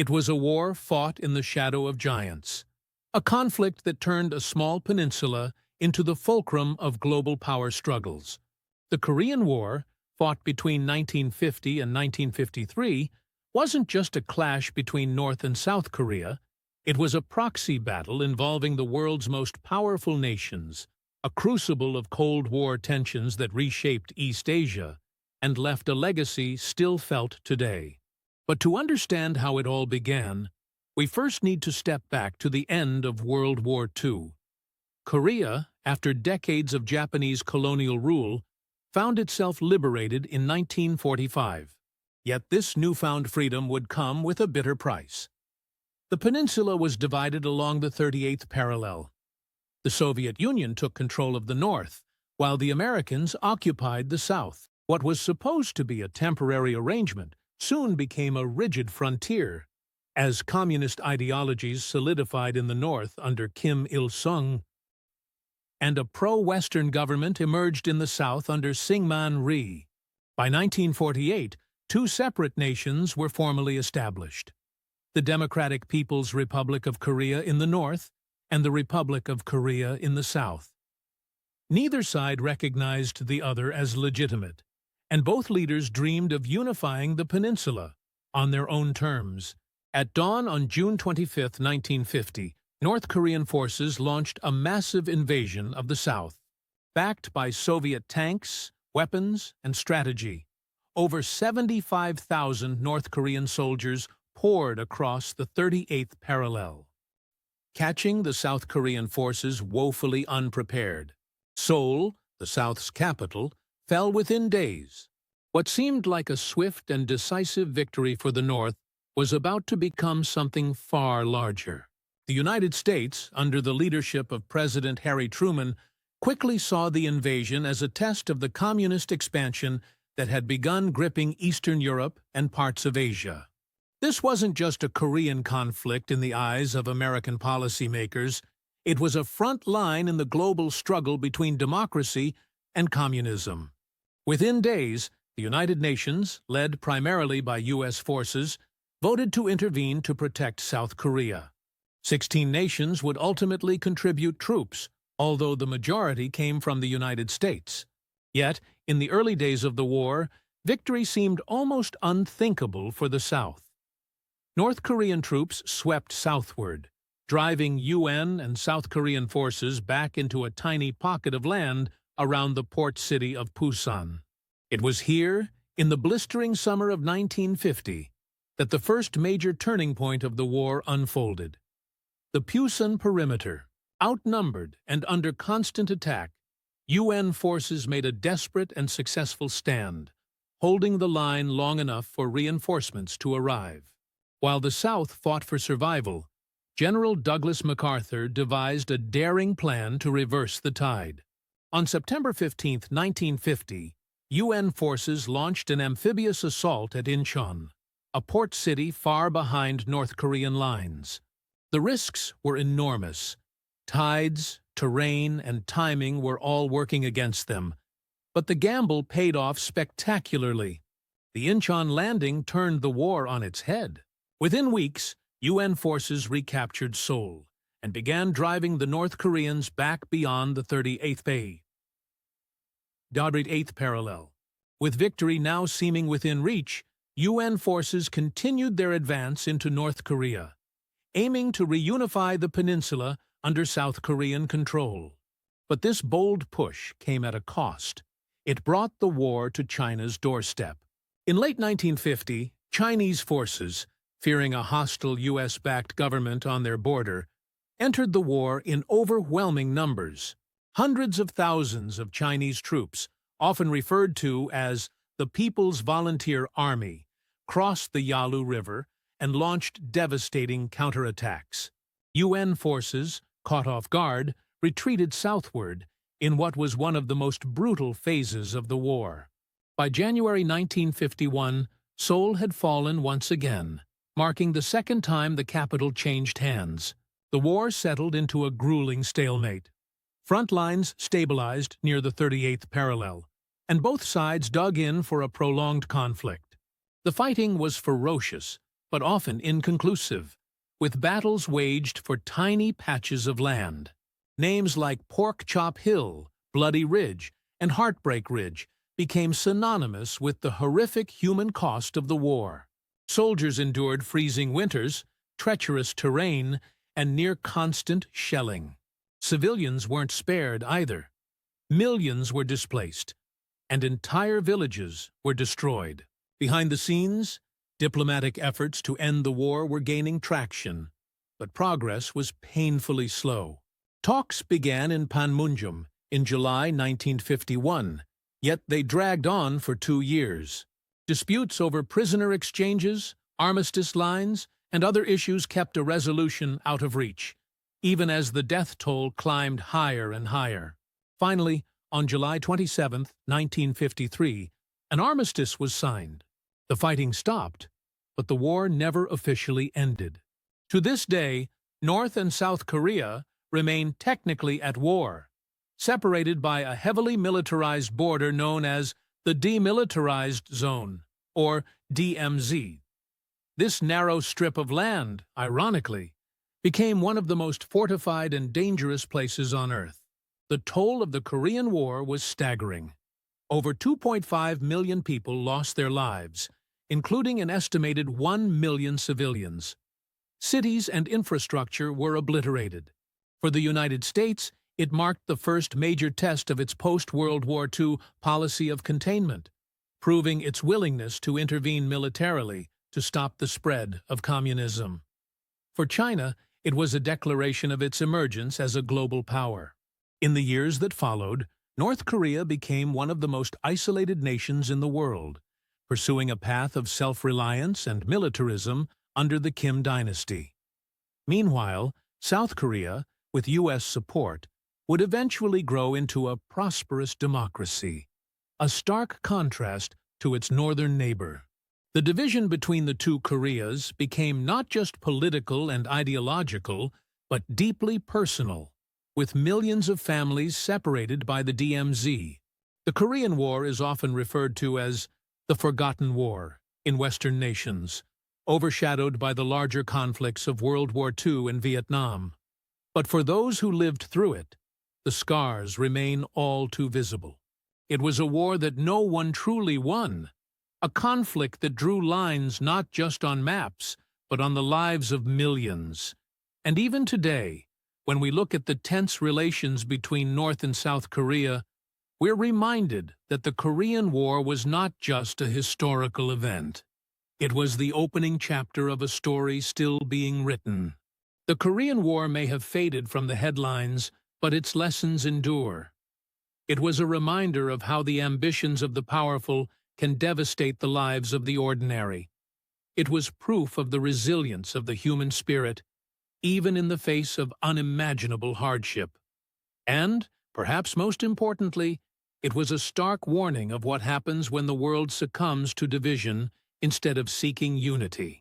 It was a war fought in the shadow of giants, a conflict that turned a small peninsula into the fulcrum of global power struggles. The Korean War, fought between 1950 and 1953, wasn't just a clash between North and South Korea. It was a proxy battle involving the world's most powerful nations, a crucible of Cold War tensions that reshaped East Asia and left a legacy still felt today. But to understand how it all began, we first need to step back to the end of World War II. Korea, after decades of Japanese colonial rule, found itself liberated in 1945. Yet this newfound freedom would come with a bitter price. The peninsula was divided along the 38th parallel. The Soviet Union took control of the north, while the Americans occupied the south. What was supposed to be a temporary arrangement soon became a rigid frontier, as communist ideologies solidified in the north under Kim Il-sung, and a pro-Western government emerged in the south under Syngman Rhee. By 1948, two separate nations were formally established: the Democratic People's Republic of Korea in the north and the Republic of Korea in the south. Neither side recognized the other as legitimate, and both leaders dreamed of unifying the peninsula on their own terms. At dawn on June 25, 1950, North Korean forces launched a massive invasion of the south. Backed by Soviet tanks, weapons, and strategy, over 75,000 North Korean soldiers poured across the 38th parallel, catching the South Korean forces woefully unprepared. Seoul, the South's capital, fell within days. What seemed like a swift and decisive victory for the North was about to become something far larger. The United States, under the leadership of President Harry Truman, quickly saw the invasion as a test of the communist expansion that had begun gripping Eastern Europe and parts of Asia. This wasn't just a Korean conflict in the eyes of American policymakers. It was a front line in the global struggle between democracy and communism. Within days, the United Nations, led primarily by U.S. forces, voted to intervene to protect South Korea. 16 nations would ultimately contribute troops, although the majority came from the United States. Yet, in the early days of the war, victory seemed almost unthinkable for the South. North Korean troops swept southward, driving UN and South Korean forces back into a tiny pocket of land around the port city of Pusan. It was here, in the blistering summer of 1950, that the first major turning point of the war unfolded. The Pusan perimeter. Outnumbered and under constant attack, UN forces made a desperate and successful stand, holding the line long enough for reinforcements to arrive. While the South fought for survival, General Douglas MacArthur devised a daring plan to reverse the tide. On September 15, 1950, UN forces launched an amphibious assault at Incheon, a port city far behind North Korean lines. The risks were enormous. Tides, terrain, and timing were all working against them, but the gamble paid off spectacularly. The Incheon landing turned the war on its head. Within weeks, UN forces recaptured Seoul and began driving the North Koreans back beyond the 38th parallel. With victory now seeming within reach, UN forces continued their advance into North Korea, aiming to reunify the peninsula under South Korean control. But this bold push came at a cost. It brought the war to China's doorstep. In late 1950, Chinese forces, fearing a hostile U.S.-backed government on their border, entered the war in overwhelming numbers. Hundreds of thousands of Chinese troops, often referred to as the People's Volunteer Army, crossed the Yalu River and launched devastating counterattacks. UN forces, caught off guard, retreated southward in what was one of the most brutal phases of the war. By January 1951, Seoul had fallen once again, marking the second time the capital changed hands. The war settled into a grueling stalemate. Front lines stabilized near the 38th parallel, and both sides dug in for a prolonged conflict. The fighting was ferocious, but often inconclusive, with battles waged for tiny patches of land. Names like Pork Chop Hill, Bloody Ridge, and Heartbreak Ridge became synonymous with the horrific human cost of the war. Soldiers endured freezing winters, treacherous terrain, and near-constant shelling. Civilians weren't spared either. Millions were displaced, and entire villages were destroyed. Behind the scenes, diplomatic efforts to end the war were gaining traction, but progress was painfully slow. Talks began in Panmunjom in July 1951, yet they dragged on for 2 years. Disputes over prisoner exchanges, armistice lines, and other issues kept a resolution out of reach, even as the death toll climbed higher and higher. Finally, on July 27, 1953, an armistice was signed. The fighting stopped, but the war never officially ended. To this day, North and South Korea remain technically at war, separated by a heavily militarized border known as the Demilitarized Zone, or DMZ. This narrow strip of land, ironically, became one of the most fortified and dangerous places on Earth. The toll of the Korean War was staggering. Over 2.5 million people lost their lives, including an estimated 1 million civilians. Cities and infrastructure were obliterated. For the United States, it marked the first major test of its post-World War II policy of containment, proving its willingness to intervene militarily to stop the spread of communism. For China, it was a declaration of its emergence as a global power. In the years that followed, North Korea became one of the most isolated nations in the world, pursuing a path of self-reliance and militarism under the Kim dynasty. Meanwhile, South Korea, with U.S. support, would eventually grow into a prosperous democracy, a stark contrast to its northern neighbor. The division between the two Koreas became not just political and ideological, but deeply personal, with millions of families separated by the DMZ. The Korean War is often referred to as the Forgotten War in Western nations, overshadowed by the larger conflicts of World War II and Vietnam. But for those who lived through it, the scars remain all too visible. It was a war that no one truly won, a conflict that drew lines not just on maps, but on the lives of millions. And even today, when we look at the tense relations between North and South Korea, we're reminded that the Korean War was not just a historical event. It was the opening chapter of a story still being written. The Korean War may have faded from the headlines, but its lessons endure. It was a reminder of how the ambitions of the powerful can devastate the lives of the ordinary. It was proof of the resilience of the human spirit, even in the face of unimaginable hardship. And, perhaps most importantly, it was a stark warning of what happens when the world succumbs to division instead of seeking unity.